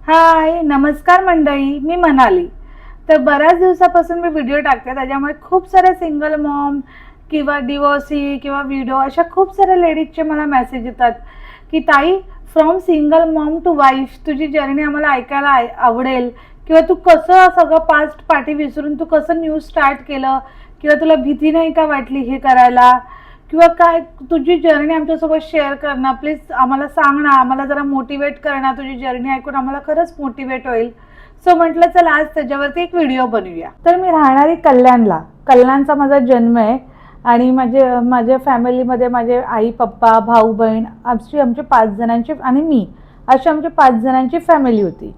हाय, नमस्कार मंडळी. मी मनाली. तर बऱ्याच दिवसापासून मी व्हिडिओ टाकते, त्याच्यामुळे खूप सारे सिंगल मॉम किंवा डिवोर्सी किंवा विडो अशा खूप साऱ्या लेडीजचे मला मेसेज येतात की ताई, from single mom to wife तुझी जर्नी आम्हाला ऐकायला आवडेल, किंवा तू कसं सगळं पास्ट पाठी विसरून तू कसं न्यू स्टार्ट केलं, किंवा तुला भीती नाही का वाटली हे करायला, किंवा काय तुझी जर्नी आमच्यासोबत शेअर कर ना प्लीज. आम्हाला सांग ना, आम्हाला जरा मोटिवेट कर ना. तुझी जर्नी ऐकून आम्हाला खरंच मोटिवेट होईल. सो म्हटलं चला आज त्याच्यावरती एक व्हिडिओ बनवूया. तर मी राहणारी कल्याणचा माझा जन्म आहे. आणि माझ्या फॅमिलीमध्ये माझे आई पप्पा भाऊ बहीण आमची 5 जणांची आणि मी अशी आमची 5 जणांची फॅमिली होती.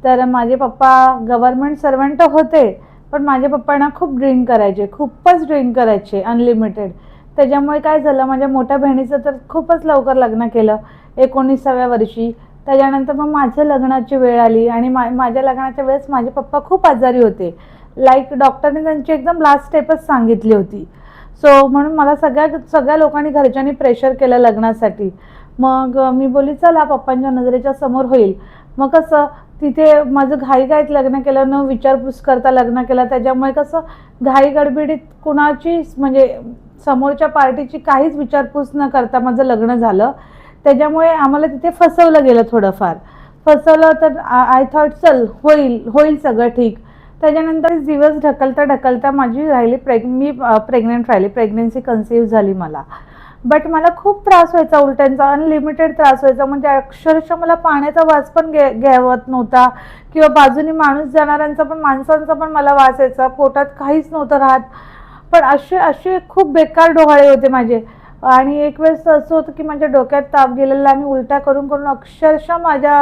तर माझे पप्पा गव्हर्नमेंट सर्वंट होते, पण माझे पप्पा खूप ड्रिंक करायचे, खूपच ड्रिंक करायचे अनलिमिटेड. त्याच्यामुळे काय झालं, माझ्या मोठ्या बहिणीचं तर खूपच लवकर लग्न केलं 19व्या वर्षी. त्याच्यानंतर मग माझं लग्नाची वेळ आली आणि माझ्या लग्नाच्या वेळेस माझे पप्पा खूप आजारी होते. डॉक्टरने त्यांची एकदम लास्ट स्टेपच सांगितली होती. सो म्हणून मला सगळ्या लोकांनी घरच्यांनी प्रेशर केलं लग्नासाठी. मग मी बोलली चला पप्पांच्या नजरेच्या समोर होईल. मग कसं तिथे माझं घाईघाईत लग्न केलं, न विचारपूस करता लग्न केलं. त्याच्यामुळे कसं घाई गडबडीत कुणाची म्हणजे समोरच्या पार्टीची काहीच विचारपूस न करता माझं लग्न झालं. त्याच्यामुळे आम्हाला तिथे फसवलं गेलं, थोडंफार फसवलं. तर आय थॉट चल होईल सगळं ठीक. त्याच्यानंतर दिवस ढकलता माझी मी प्रेग्नेंट राहिली, प्रेग्नेन्सी कन्सिव्ह झाली मला. बट मला खूप त्रास व्हायचा उलट्यांचा, अनलिमिटेड त्रास व्हायचा. म्हणजे अक्षरशः मला पाण्याचा वास पण घ्यावत नव्हता, किंवा बाजूनी माणसांचा पण मला वास यायचा. पोटात काहीच नव्हतं राहत. पण असे खूप बेकार डोहाळे होते माझे. आणि एक वेळेस असं होतं की माझ्या डोक्यात ताप गेलेला आणि उलट्या करून अक्षरशः माझ्या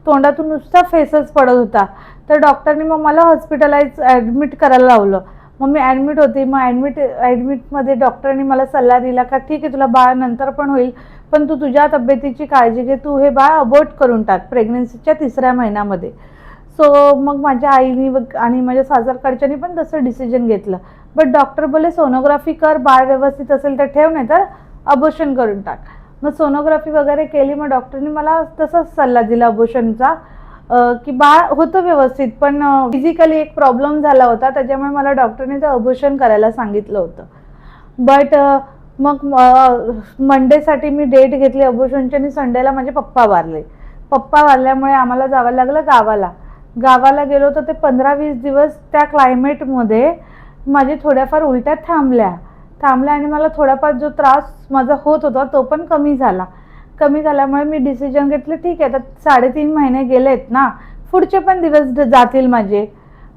तोंडातून नुसता फेसच पडत होता. तर डॉक्टरनी मग मला ॲडमिट करायला लावलं. मग मी ॲडमिट होती. मग ॲडमिटमध्ये डॉक्टरांनी मला सल्ला दिला का ठीक आहे, तुला बाळ नंतर पण होईल, पण तू तुझ्या तब्येतीची काळजी घे, तू हे बाळ अबॉर्ट करून टाक प्रेग्नन्सीच्या 3ऱ्या महिन्यामध्ये. सो मग माझ्या आईनी आणि माझ्या सासरकडच्यांनी पण तसं डिसिजन घेतलं. बट डॉक्टर बोलले सोनोग्राफी कर, बाळ व्यवस्थित असेल तर ठेव, नाही तर अबॉर्शन करून टाक. मग सोनोग्राफी वगैरे केली. मग डॉक्टरनी मला तसाच सल्ला दिला अबॉर्शनचा, की बाळ होतं व्यवस्थित, पण फिजिकली एक प्रॉब्लेम झाला होता. त्याच्यामुळे मला डॉक्टरने ते अबॉर्शन करायला सांगितलं होतं. बट मग मंडेसाठी मी डेट घेतली अबॉर्शनची आणि संडेला माझे पप्पा वारल्यामुळे आम्हाला जावं लागलं गावाला गेलो. तर ते 15-20 दिवस त्या क्लायमेटमध्ये माझे थोड्याफार उलट्या थांबल्या आणि मला थोडाफार जो त्रास माझा होत होता तो पण कमी झाल्यामुळे मी डिसिजन घेतलं ठीक आहे, आता 3.5 महिने गेलेत ना, पुढचे पण दिवस जातील माझे.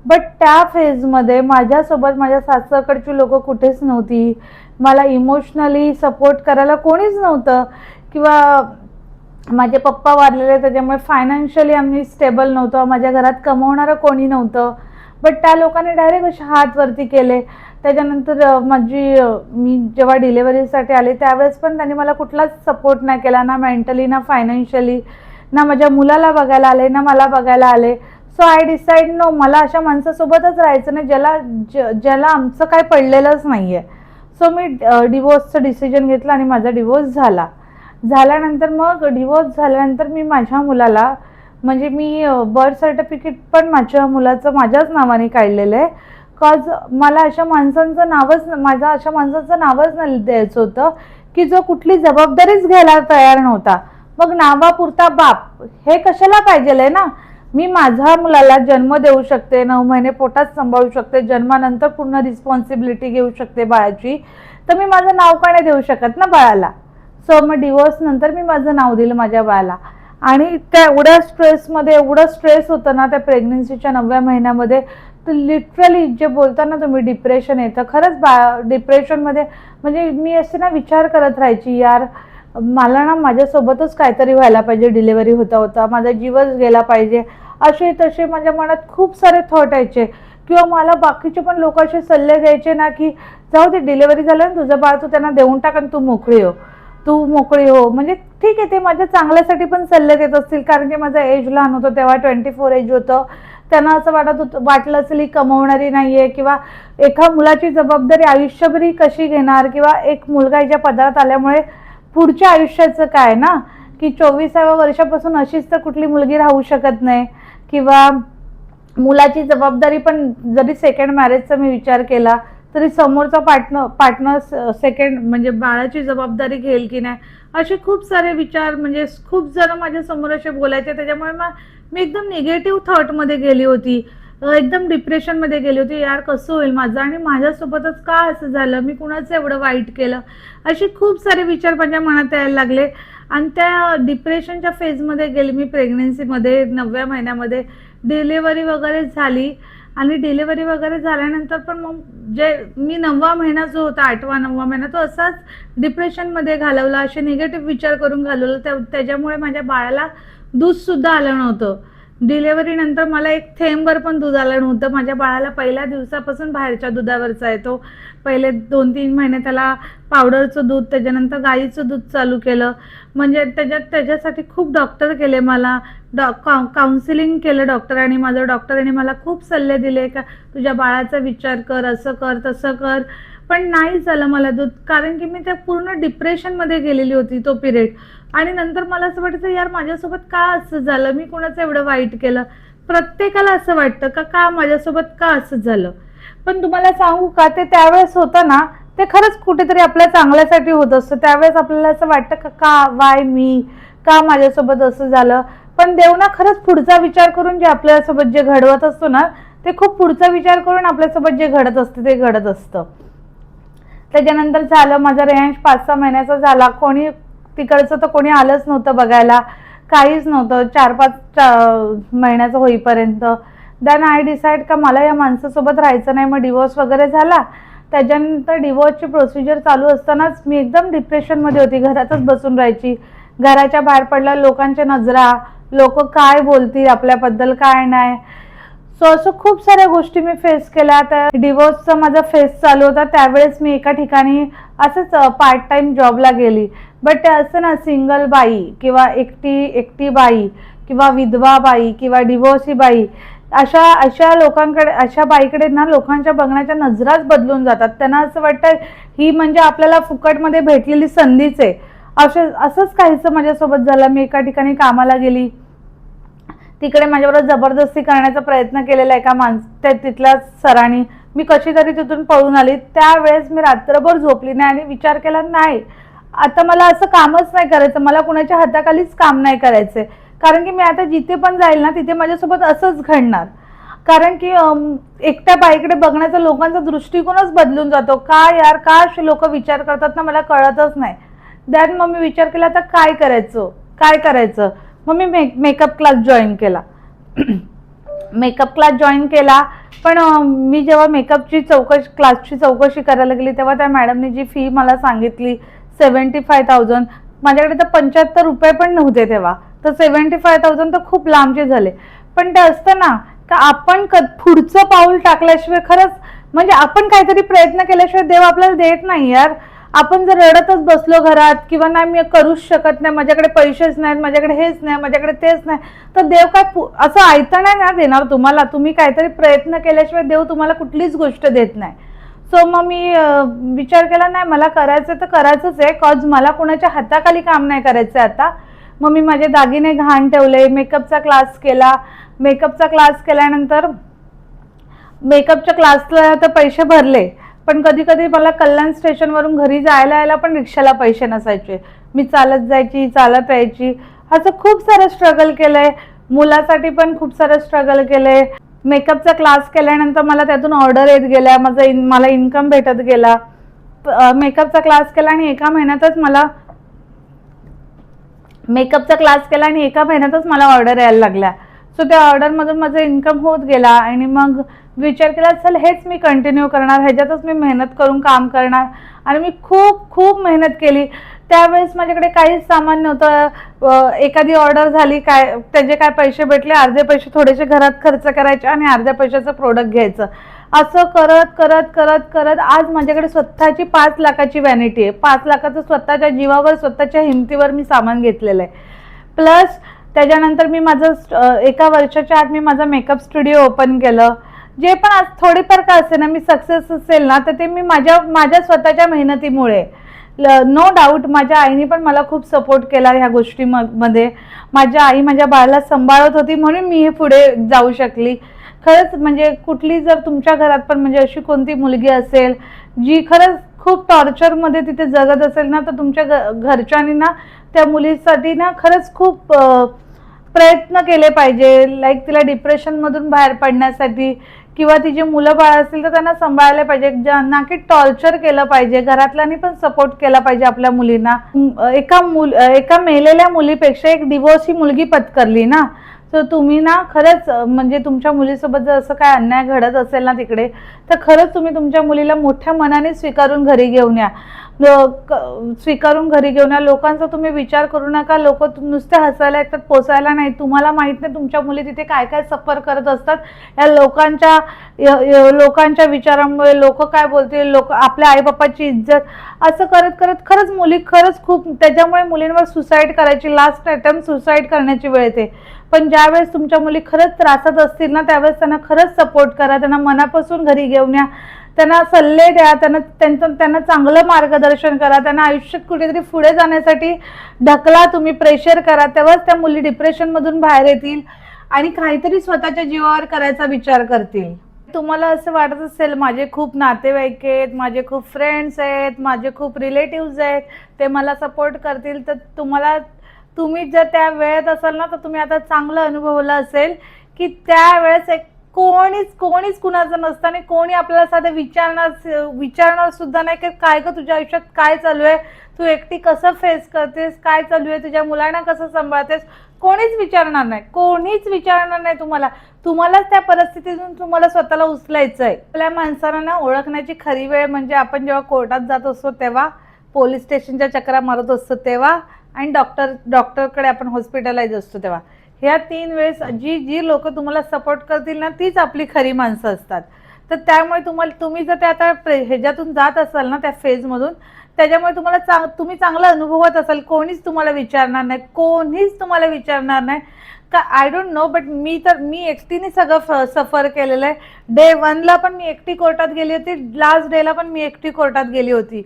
बट त्या फेजमध्ये माझ्यासोबत माझ्या सासरकडची लोक कुठेच नव्हती, मला इमोशनली सपोर्ट करायला कोणीच नव्हतं, किंवा माझे पप्पा वारलेले त्याच्यामुळे फायनान्शियली आम्ही स्टेबल नव्हतो, माझ्या घरात कमवणारं कोणी नव्हतं. बट त्या लोकांनी डायरेक्ट असे हात वरती केले. त्याच्यानंतर मी जेव्हा डिलेवरीसाठी आले त्यावेळेस पण त्यांनी मला कुठलाच सपोर्ट नाही केला, ना मेंटली ना फायनान्शियली, ना माझ्या मुलाला बघायला आले ना मला बघायला आले. सो आय डिसाईड नो, मला अशा माणसासोबतच राहायचं नाही ज्याला आमचं काय पडलेलंच नाही आहे. सो मी डिवोर्सचं डिसिजन घेतलं आणि माझा डिवोर्स झाल्यानंतर मी माझ्या मुलाला, म्हणजे मी बर्थ सर्टिफिकेट पण माझ्या मुलाचं माझ्याच नावाने काढलेलं आहे. कॉज मला अशा माणसांचं नावच नाही द्यायचं होतं की जो कुठली जबाबदारीच घ्यायला तयार नव्हता. मग नावापुरता बाप हे कशाला पाहिजे ना. मी माझ्या मुलाला जन्म देऊ शकते, 9 महिने पोटात सांभाळू शकते, जन्मानंतर पूर्ण रिस्पॉन्सिबिलिटी घेऊ शकते बाळाची, तर मी माझं नाव का नाही देऊ शकत ना बाळाला. सो मग डिवोर्स नंतर मी माझं नाव दिलं माझ्या बाळाला. आणि त्या एवढं स्ट्रेस होतं ना त्या प्रेग्नन्सीच्या 9व्या महिन्यामध्ये, तर लिटरली जे बोलताना तुम्ही डिप्रेशन येतं, खरंच डिप्रेशनमध्ये म्हणजे मी असे ना विचार करत राहायची, यार मला ना माझ्यासोबतच काहीतरी व्हायला पाहिजे, डिलेवरी होता माझा जीवच गेला पाहिजे, असे तसे माझ्या मनात खूप सारे थॉट यायचे. किंवा मला बाकीचे पण लोक असे सल्ले द्यायचे ना की जाऊ दे, डिलेवरी झालं ना तुझं बाळ, तू त्यांना देऊन टाक आणि तू मोकळी हो. म्हणजे ठीक आहे, ते माझ्या चांगल्यासाठी पण सल्ले देत असतील, कारण की माझं एज लहान होतं तेव्हा, 24 एज होतं. त्यांना असं वाटलं असेल ही कमवणारी नाहीये, किंवा एका मुलाची जबाबदारी आयुष्यभरी कशी घेणार, किंवा एक मुलगा हिच्या पदरात आल्यामुळे पुढच्या आयुष्याचं काय ना, की 24व्या वर्षापासून अशीच तर कुठली मुलगी राहू शकत नाही. किंवा मुलाची जबाबदारी पण, जरी सेकंड मॅरेजचा मी विचार केला तरी समोरचा पार्टनर सेकंड म्हणजे बाळाची जबाबदारी घेईल की नाही, असे खूप सारे विचार, म्हणजे खूप जण माझ्या समोर असे बोलायचे. त्याच्यामुळे मी एकदम निगेटिव्ह थॉटमध्ये गेली होती, एकदम डिप्रेशनमध्ये गेली होती. यार कसं होईल माझं, आणि माझ्यासोबतच का असं झालं, मी कुणाचं एवढं वाईट केलं, असे खूप सारे विचार माझ्या मनात यायला लागले. आणि त्या डिप्रेशनच्या फेजमध्ये गेली मी. प्रेग्नन्सीमध्ये 9व्या महिन्यामध्ये डिलिव्हरी वगैरे झाली. आणि डिलिव्हरी वगैरे झाल्यानंतर पण मग जे मी 9वा महिना जो होता, 8वा 9वा महिना, तो असाच डिप्रेशनमध्ये घालवला, असे निगेटिव्ह विचार करून घालवलं. त्याच्यामुळे माझ्या बाळाला दूध सुद्धा आलं नव्हतं. डिलेव्हरी नंतर मला एक थेंबभर पण दूध आलं नव्हतं. माझ्या बाळाला पहिल्या दिवसापासून बाहेरच्या दुधावरचा आहे. तो पहिले 2-3 महिने त्याला पावडरचं दूध, त्याच्यानंतर गाईचं दूध चालू केलं. म्हणजे त्याच्यासाठी खूप डॉक्टर केले मला, काउन्सिलिंग केलं डॉक्टरांनी. डॉक्टरांनी मला खूप सल्ले दिले का तुझ्या बाळाचा विचार कर, असं कर तसं कर. पण नाही झालं मला दूध, कारण की मी त्या पूर्ण डिप्रेशनमध्ये गेलेली होती तो पिरियड. आणि नंतर मला असं वाटायचं, यार माझ्यासोबत का असं झालं, मी कुणाचं एवढं वाईट केलं. प्रत्येकाला असं वाटतं का माझ्यासोबत का असं झालं. पण तुम्हाला सांगू का, ते त्यावेळेस होतं ना, ते खरंच कुठेतरी आपल्या चांगल्यासाठी होत असतं. त्यावेळेस आपल्याला असं वाटतं का वाय मी, का माझ्यासोबत असं झालं. पण देव ना खरंच पुढचा विचार करून जे आपल्यासोबत जे घडवत असतो ना, ते खूप पुढचा विचार करून आपल्यासोबत जे घडत असतं ते घडत असतं. त्याच्यानंतर झालं माझा रेंज 5-6 महिन्याचा झाला. कोणी तिकडचं तर कोणी आलंच नव्हतं बघायला, काहीच नव्हतं 4-5 महिन्याचं होईपर्यंत. देन आय डिसाईड का मला या माणसासोबत राहायचं नाही. मग डिवोर्स वगैरे झाला. त्याच्यानंतर डिवोर्सची प्रोसिजर चालू असतानाच मी एकदम डिप्रेशनमध्ये होती. घरातच बसून राहायची. घराच्या बाहेर पडल्या लोकांच्या नजरा, लोक काय बोलतील आपल्याबद्दल काय नाही. असं खूप साऱ्या गोष्टी मी फेस केल्या. त्या डिवोर्सचा माझा फेस चालू होता त्यावेळेस मी एका ठिकाणी असंच पार्ट टाइम जॉबला गेली. बट ते असं ना, सिंगल बाई किंवा एकटी बाई किंवा विधवा बाई किंवा डिवोर्सी बाई, अशा लोकांकडे, अशा बाईकडे ना लोकांच्या बघण्याच्या नजराच बदलून जातात. त्यांना असं वाटतं ही म्हणजे आपल्याला फुकटमध्ये भेटलेली संधीच आहे. असंच काहीसं माझ्यासोबत झालं. मी एका ठिकाणी कामाला गेली. तिकडे माझ्याबरोबर जबरदस्ती करण्याचा प्रयत्न केलेला एका तिथल्या सरांनी. मी कशी तरी तिथून पळून आली. त्यावेळेस मी रात्रभर झोपली नाही आणि विचार केला, नाही आता मला असं कामच नाही करायचं, मला कुणाच्या हाताखालीच काम नाही करायचंय. कारण की मी आता जिथे पण जाईल ना तिथे माझ्यासोबत असंच घडणार. कारण की एकट्या बाईकडे बघण्याचा लोकांचा दृष्टिकोनच बदलून जातो. का यार, का असे लोक विचार करतात ना, मला कळतच नाही. दॅन मग मी विचार केला आता काय करायचं. मग मी मेकअप क्लास जॉईन केला. मेकअप क्लास जॉईन केला. पण मी जेव्हा मेकअपची क्लासची चौकशी करायला गेली तेव्हा त्या मॅडमने जी फी मला सांगितली 75,000, माझ्याकडे तर 75 रुपये पण नव्हते तेव्हा. तर 75,000 तर खूप लांबचे झाले. पण ते असतं ना का आपण पुढचं पाऊल टाकल्याशिवाय, खरंच म्हणजे आपण काहीतरी प्रयत्न केल्याशिवाय देव आपल्याला देत नाही यार. आपण जर रडतच बसलो घरात किंवा नाही मी करूच शकत नाही, माझ्याकडे पैसेच नाहीत, माझ्याकडे हेच नाही, माझ्याकडे तेच नाही, तर देव काय असं आयतं नाही ना देणार तुम्हाला. तुम्ही काहीतरी प्रयत्न केल्याशिवाय देव तुम्हाला कुठलीच गोष्ट देत नाही. सो मग मी विचार केला, नाही मला करायचं तर करायचंच आहे, कॉज मला कोणाच्या हाताखाली काम नाही करायचं आता. मग मी माझे दागिने घाण ठेवले, मेकअपचा क्लास केला. मेकअपचा क्लास केल्यानंतर मेकअपच्या क्लासला तर पैसे भरले, पण कधी कधी मला कल्याण स्टेशनवरून घरी यायला पण रिक्षाला पैसे नसायचे. मी चालत जायची, चालत यायची, असं खूप सारं स्ट्रगल केलंय. मुलासाठी पण खूप सारं स्ट्रगल केलंय. मेकअपचा क्लास केल्यानंतर मला त्यातून ऑर्डर येत गेल्या, मला इन्कम भेटत गेला. मेकअपचा क्लास केला आणि एका महिन्यातच मला ऑर्डर यायला लागल्या. सो त्या ऑर्डरमधून माझं इन्कम होत गेला. आणि मग विचार केला, चल हेच मी कंटिन्यू करणार, ह्याच्यातच मी मेहनत करून काम करणार. आणि मी खूप मेहनत केली. त्यावेळेस माझ्याकडे काहीच सामान नव्हतं. एखादी ऑर्डर झाली, काय त्याचे काय पैसे भेटले, अर्धे पैसे थोडेसे घरात खर्च करायचे आणि अर्ध्या पैशाचं प्रोडक्ट घ्यायचं. असं करत आज माझ्याकडे स्वतःची 5 लाखाची व्हॅनिटी आहे. 5 लाखाचं स्वतःच्या जीवावर, स्वतःच्या हिमतीवर मी सामान घेतलेलं आहे. प्लस त्याच्यानंतर मी माझं 1 वर्षाच्या आत मी माझा मेकअप स्टुडिओ ओपन केलं. जे पण आज थोडीफार का असे ना, मी सक्सेस असेल ना तर ते मी माझ्या स्वतःच्या मेहनतीमुळे. नो डाऊट माझ्या आईने पण मला खूप सपोर्ट केला ह्या गोष्टीमध्ये. माझ्या आई माझ्या बाळाला सांभाळत होती म्हणून मी हे पुढे जाऊ शकली. खरंच म्हणजे कुठली जर तुमच्या घरात पण म्हणजे अशी कोणती मुलगी असेल जी खरंच खूप टॉर्चरमध्ये तिथे जगत असेल ना, तर तुमच्या घरच्यांनी ना त्या मुलीसाठी ना खरंच खूप प्रयत्न केले पाहिजे. लाईक तिला डिप्रेशनमधून बाहेर पडण्यासाठी किंवा तिचे मुलं बाळ असतील तर त्यांना सांभाळले पाहिजे, ज्यांना की टॉर्चर केलं पाहिजे. घरातल्यांनी पण सपोर्ट केला पाहिजे आपल्या मुलींना. एका मेलेल्या मुलीपेक्षा एक डिवोर्स ही मुलगी पत्करली ना. तर तुम्ही ना खरंच म्हणजे तुमच्या मुलीसोबत जर असं काय अन्याय घडत असेल ना तिकडे, तर खरंच तुम्ही तुमच्या मुलीला मोठ्या मनाने स्वीकारून घरी घेऊन या. लोकांचा तुम्ही विचार करू नका. लोक नुसते हसायला येतात, पोसायला नाही. तुम्हाला माहित नाही तुमच्या मुली तिथे काय काय सफर करत असतात या लोकांच्या विचारांमुळे. लोक काय बोलतील, लोक आपल्या आई बापाची इज्जत असं करत करत खरंच मुली खरंच खूप, त्याच्यामुळे मुलींवर सुसाईड करायची, लास्ट अटेम्प्ट सुसाईड करण्याची वेळ येते. पण ज्यावेळेस तुमच्या मुली खरंच त्रासात असतील ना, त्यावेळेस त्यांना खरंच सपोर्ट करा, त्यांना मनापासून घरी घेऊन या, त्यांना सल्ले द्या, त्यांना चांगलं मार्गदर्शन करा, त्यांना आयुष्यात कुठेतरी पुढे जाण्यासाठी ढकला, तुम्ही प्रेशर करा. तेव्हाच त्या मुली डिप्रेशनमधून बाहेर येतील आणि काहीतरी स्वतःच्या जीवावर करायचा विचार करतील. तुम्हाला असं वाटत असेल माझे खूप नातेवाईक आहेत, माझे खूप फ्रेंड्स आहेत, माझे खूप रिलेटिव्स आहेत, ते मला सपोर्ट करतील, तर तुम्ही जर त्या वेळेत असाल ना, तर तुम्ही आता चांगलं अनुभवलं असेल की त्यावेळेस कोणीच कुणाचं नसतं आणि कोणी आपल्याला साधं विचारणार सुद्धा नाही की काय ग तुझ्या आयुष्यात काय चालू आहे, तू एकटी कसं फेस करतेस, काय चालू आहे, तुझ्या मुलांना कसं सांभाळतेस. कोणीच विचारणार नाही तुम्हालाच त्या परिस्थितीतून तुम्हाला स्वतःला उचलायचं आहे. आपल्या माणसांना ना ओळखण्याची खरी वेळ म्हणजे आपण जेव्हा कोर्टात जात असतो तेव्हा, पोलीस स्टेशनच्या चक्रा मारत असतो तेव्हा, आणि डॉक्टरकडे आपण हॉस्पिटलाइज असतो तेव्हा. ह्या 3 वेळेस जी लोक तुम्हाला सपोर्ट करतील ना, तीच आपली खरी माणसं असतात. तर त्यामुळे तुम्ही जर त्या आता ह्याच्यातून जात असाल ना, त्या फेजमधून, त्याच्यामुळे तुम्ही चांगलं अनुभवत असाल. कोणीच तुम्हाला विचारणार नाही का. आय डोंट नो, बट मी एकटीने सगळं सफर केलेलं आहे. डे 1ला पण मी एकटी कोर्टात गेली होती, लास्ट डेला पण मी एकटी कोर्टात गेली होती.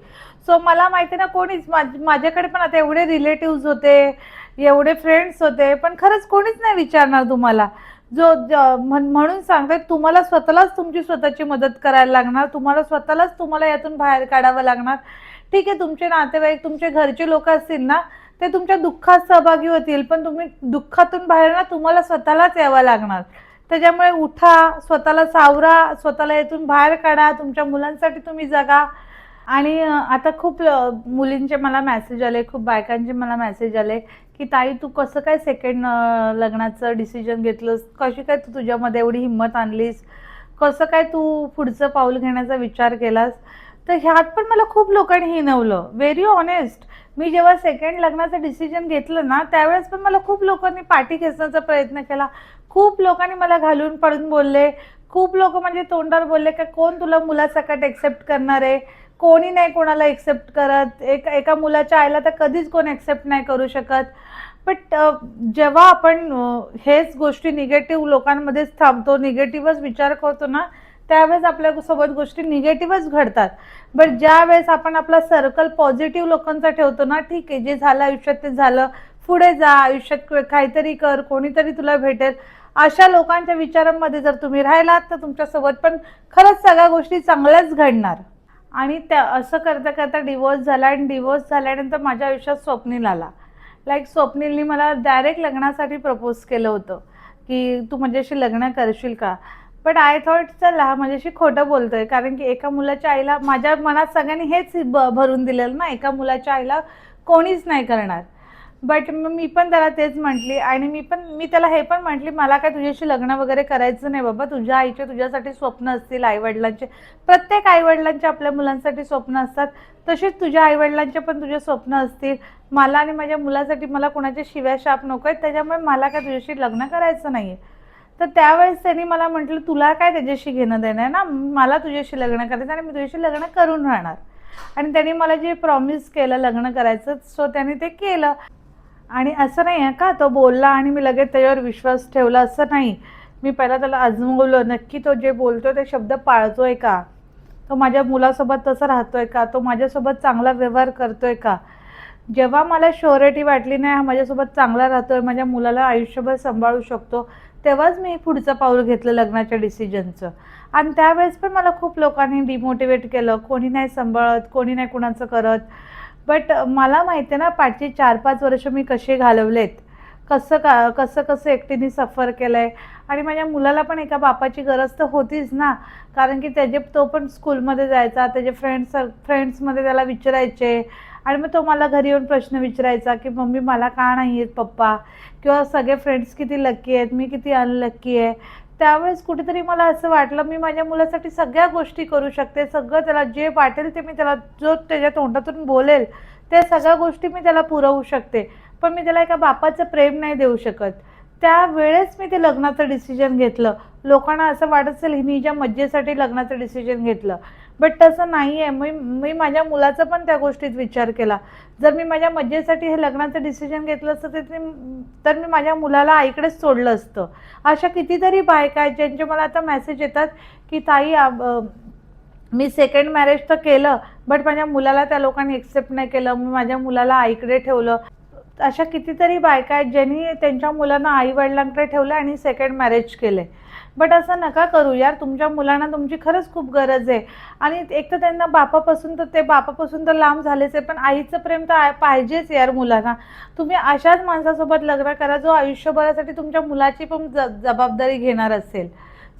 सो मला माहिती ना, कोणीच माझ्याकडे पण आता एवढे रिलेटिव्स होते, एवढे फ्रेंड्स होते, पण खरंच कोणीच नाही विचारणार तुम्हाला. म्हणून सांगते, तुम्हाला स्वतःलाच तुमची स्वतःची मदत करायला लागणार. तुम्हाला यातून बाहेर काढावं लागणार. ठीक आहे, तुमचे नातेवाईक, तुमचे घरचे लोक असतील ना, ते तुमच्या दुःखात सहभागी होतील, पण तुम्ही दुःखातून बाहेर ना तुम्हाला स्वतःलाच यावं लागणार. त्याच्यामुळे उठा, स्वतःला सावरा, स्वतःला यातून बाहेर काढा, तुमच्या मुलांसाठी तुम्ही जगा. आणि आता खूप मुलींचे मला मेसेज आले, खूप बायकांचे मला मेसेज आले की ताई तू कसं काय सेकंड लग्नाचं डिसिजन घेतलंस, कशी काय तू तुझ्यामध्ये एवढी हिंमत आणलीस, कसं काय तू पुढचं पाऊल घेण्याचा विचार केलास. तर ह्यात पण मला खूप लोकांनी हिणवलं, व्हेरी ऑनेस्ट. मी जेव्हा सेकंड लग्नाचं डिसिजन घेतलं ना, त्यावेळेस पण मला खूप लोकांनी पाठी खेचण्याचा प्रयत्न केला. खूप लोकांनी मला घालून पडून बोलले, खूप लोक म्हणजे तोंडावर बोलले की कोण तुला मुलासकट एक्सेप्ट करणार आहे, कोणी नाही कोणाला एक्सेप्ट करत, एका मुलाच्या आईला तर कधीच कोण एक्सेप्ट नाही करू शकत. बट जेव्हा आपण हेच गोष्टी निगेटिव्ह लोकांमध्येच थांबतो, निगेटिव्हच विचार करतो ना, त्यावेळेस आपल्यासोबत गोष्टी निगेटिव्हच घडतात. बट ज्या वेळेस आपण आपला सर्कल पॉझिटिव्ह लोकांचा ठेवतो ना, ठीक आहे जे झालं आयुष्यात ते झालं, पुढे जा, आयुष्यात काहीतरी कर, कोणीतरी तुला भेटेल, अशा लोकांच्या विचारांमध्ये जर तुम्ही राहिलात तर तुमच्यासोबत पण खरंच सगळ्या गोष्टी चांगल्याच घडणार. आणि त्या असं करता करता डिवोर्स झाला, आणि डिवोर्स झाल्यानंतर माझ्या आयुष्यात स्वप्नील आला. लाईक स्वप्नीलनी मला डायरेक्ट लग्नासाठी प्रपोज केलं होतं की तू माझ्याशी लग्न करशील का. बट आय थॉट चला माझ्याशी खोटं बोलतोय, कारण की एका मुलाच्या आईला, माझ्या मनात सगळ्यांनी हेच भरून दिलेलं ना, एका मुलाच्या आईला कोणीच नाही करणार. बट मी पण त्याला तेच म्हटली, आणि मी त्याला हे पण म्हटली, मला काय तुझ्याशी लग्न वगैरे करायचं नाही बाबा. तुझ्या आईचे तुझ्यासाठी स्वप्न असतील, आईवडिलांचे, प्रत्येक आईवडिलांचे आपल्या मुलांसाठी स्वप्न असतात, तसेच तुझ्या आईवडिलांचे पण तुझे स्वप्न असतील. मला आणि माझ्या मुलासाठी मला कोणाच्या शिव्या शाप नको आहेत, त्याच्यामुळे मला काय तुझ्याशी लग्न करायचं नाही आहे. तर त्यावेळेस त्यांनी मला म्हटलं तुला काय त्याच्याशी घेणं देणं आहे ना, मला तुझ्याशी लग्न करायचं आणि मी तुझ्याशी लग्न करून राहणार. आणि त्यांनी मला जे प्रॉमिस केलं लग्न करायचं, सो त्यांनी ते केलं. आणि असं नाही आहे का तो बोलला आणि मी लगेच त्याच्यावर विश्वास ठेवला, असं नाही. मी पहिला त्याला आजमवलं, नक्की तो जे बोलतो ते शब्द पाळतोय का. तो माझ्या मुलासोबत तसं राहतोय का, तो माझ्यासोबत चांगला व्यवहार करतोय का. जेव्हा मला शुअरिटी वाटली नाही हा माझ्यासोबत चांगला राहतोय, माझ्या मुलाला आयुष्यभर सांभाळू शकतो, तेव्हाच मी पुढचं पाऊल घेतलं लग्नाच्या डिसिजनचं. आणि त्यावेळेस पण मला खूप लोकांनी डिमोटिवेट केलं, कोणी नाही सांभाळत, कोणी नाही कुणाचं करत. बट मला माहिती आहे ना पाठची 4-5 वर्ष मी कसे घालवलेत, कसं कसं एकटीने सफर केलं आहे. आणि माझ्या मुलाला पण एका बापाची गरज तर होतीच ना, कारण की तो पण स्कूलमध्ये जायचा, त्याचे फ्रेंड्समध्ये त्याला विचारायचे. आणि मग तो मला घरी येऊन प्रश्न विचारायचा की मम्मी मला का नाही आहेत पप्पा, किंवा सगळे फ्रेंड्स किती लक्की आहेत, मी किती अनलक्की आहे. त्यावेळेस कुठेतरी मला असं वाटलं मी माझ्या मुलासाठी सगळ्या गोष्टी करू शकते, सगळं त्याला जे वाटेल ते मी त्याला, जो त्याच्या तोंडातून बोलेल त्या सगळ्या गोष्टी मी त्याला पुरवू शकते. पण मी त्याला एका बापाचं प्रेम नाही देऊ शकत. त्यावेळेस मी ते लग्नाचं डिसिजन घेतलं. लोकांना असं वाटत असेल हिने हिच्या मज्जेसाठी लग्नाचं डिसिजन घेतलं, बट तसं नाही आहे. मी माझ्या मुलाचा पण त्या गोष्टीत विचार केला. जर मी माझ्या मज्जेसाठी हे लग्नाचं डिसिजन घेतलं असतं तर मी माझ्या मुलाला आईकडेच सोडलं असतं. अशा कितीतरी बायका आहेत ज्यांचे मला आता मेसेज येतात की ताई मी सेकंड मॅरेज तर केलं, बट माझ्या मुलाला त्या लोकांनी एक्सेप्ट नाही केलं, मी माझ्या मुलाला आईकडे ठेवलं. अशा कितीतरी बायका आहेत ज्यांनी त्यांच्या मुलांना आईवडिलांकडे ठेवलं आणि सेकंड मॅरेज केले. बट असं नका करू यार, तुमच्या मुलांना तुमची खरंच खूप गरज आहे. आणि एक तर त्यांना बापापासून तर लांब झालेच आहे, पण आईचं प्रेम तर पाहिजेच यार मुलांना. तुम्ही अशाच माणसासोबत लग्न करा जो आयुष्यभरासाठी तुमच्या मुलाची पण जबाबदारी घेणार असेल.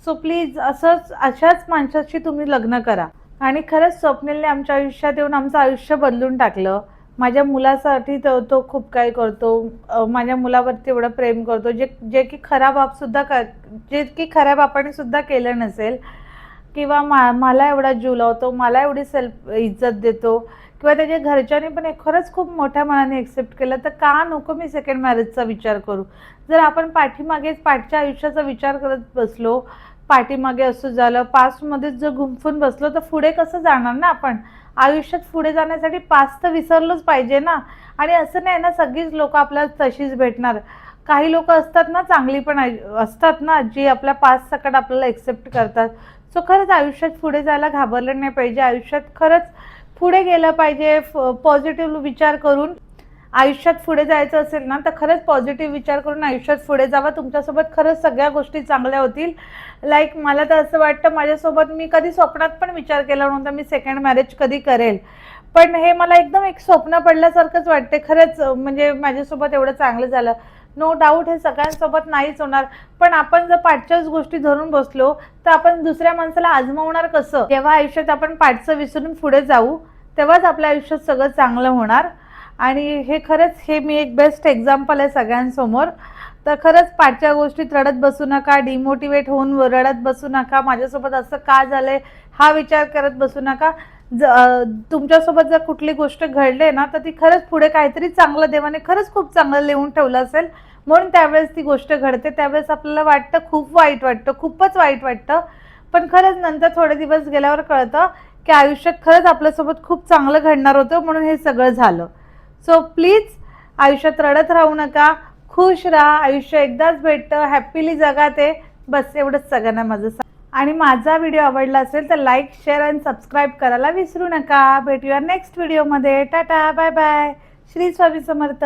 सो प्लीज अशाच माणसाशी तुम्ही लग्न करा. आणि खरंच स्वप्नीलने आमच्या आयुष्यात येऊन आमचं आयुष्य बदलून टाकलं. माझ्या मुलासाठी तो खूप काही करतो, माझ्या मुलावरती एवढं प्रेम करतो जे की खऱ्या बापाने सुद्धा केलं नसेल. किंवा मला एवढा जीव लावतो, मला एवढी सेल्फ इज्जत देतो, किंवा त्याच्या घरच्यांनी पण खरंच खूप मोठ्या मनाने एक्सेप्ट केलं. तर का नको मी सेकंड मॅरेजचा विचार करू. जर आपण पाठच्या आयुष्याचा विचार करत बसलो, पाठीमागे असं झालं, पास्टमध्येच जर गुंफून बसलो तर पुढे कसं जाणार ना आपण. आयुष्यात पुढे जाण्यासाठी पास्ट तर विसरलोच पाहिजे ना. आणि असं नाही ना सगळीच लोक आपल्याला तशीच भेटणार. काही लोक असतात ना चांगली पण असतात ना, जी आपल्या पास्ट सकट आपल्याला एक्सेप्ट करतात. सो खरंच आयुष्यात पुढे जायला घाबरलं नाही पाहिजे. आयुष्यात खरंच पुढे गेलं पाहिजे. पॉझिटिव्ह विचार करून आयुष्यात पुढे जायचं असेल ना तर खरंच पॉझिटिव्ह विचार करून आयुष्यात पुढे जावं. तुमच्यासोबत खरंच सगळ्या गोष्टी चांगल्या होतील. लाईक मला तर असं वाटतं, माझ्यासोबत मी कधी स्वप्नात पण विचार केला नव्हता मी सेकंड मॅरेज कधी करेल, पण हे मला एकदम एक स्वप्न पडल्यासारखंच वाटते. खरंच म्हणजे माझ्यासोबत एवढं चांगलं झालं. नो डाऊट हे सगळ्यांसोबत नाहीच होणार, पण आपण जर पाठच्याच गोष्टी धरून बसलो तर आपण दुसऱ्या माणसाला आजमावणार कसं. जेव्हा आयुष्यात आपण पाठचं विसरून पुढे जाऊ तेव्हाच आपल्या आयुष्यात सगळं चांगलं होणार. आणि हे खरंच मी एक बेस्ट एक्झाम्पल आहे सगळ्यांसमोर. तर खरंच पाठच्या गोष्टीत रडत बसू नका, डिमोटिवेट होऊन रडत बसू नका, माझ्यासोबत असं का झालंय हा विचार करत बसू नका. तुमच्यासोबत जर कुठली गोष्ट घडली ना तर ती खरंच पुढे काहीतरी चांगलं देवाने खरंच खूप चांगलं लिहून ठेवलं असेल, म्हणून त्यावेळेस ती गोष्ट घडते. त्यावेळेस आपल्याला वाटतं खूप वाईट वाटतं, खूपच वाईट वाटतं, पण खरंच नंतर थोडे दिवस गेल्यावर कळतं की आयुष्यात खरंच आपल्यासोबत खूप चांगलं घडणार होतं, म्हणून हे सगळं झालं. सो प्लीज आयुष्यात रडत राहू नका, खुश राहा. आयुष्य एकदाच भेटतं, हॅपीली जगा ते. बस एवढंच सगळ्यांना माझं. आणि माझा व्हिडिओ आवडला असेल तर लाईक, शेअर आणि सबस्क्राईब करायला विसरू नका. भेटूया नेक्स्ट व्हिडिओमध्ये. Tata, bye bye. Shri Swami समर्थ.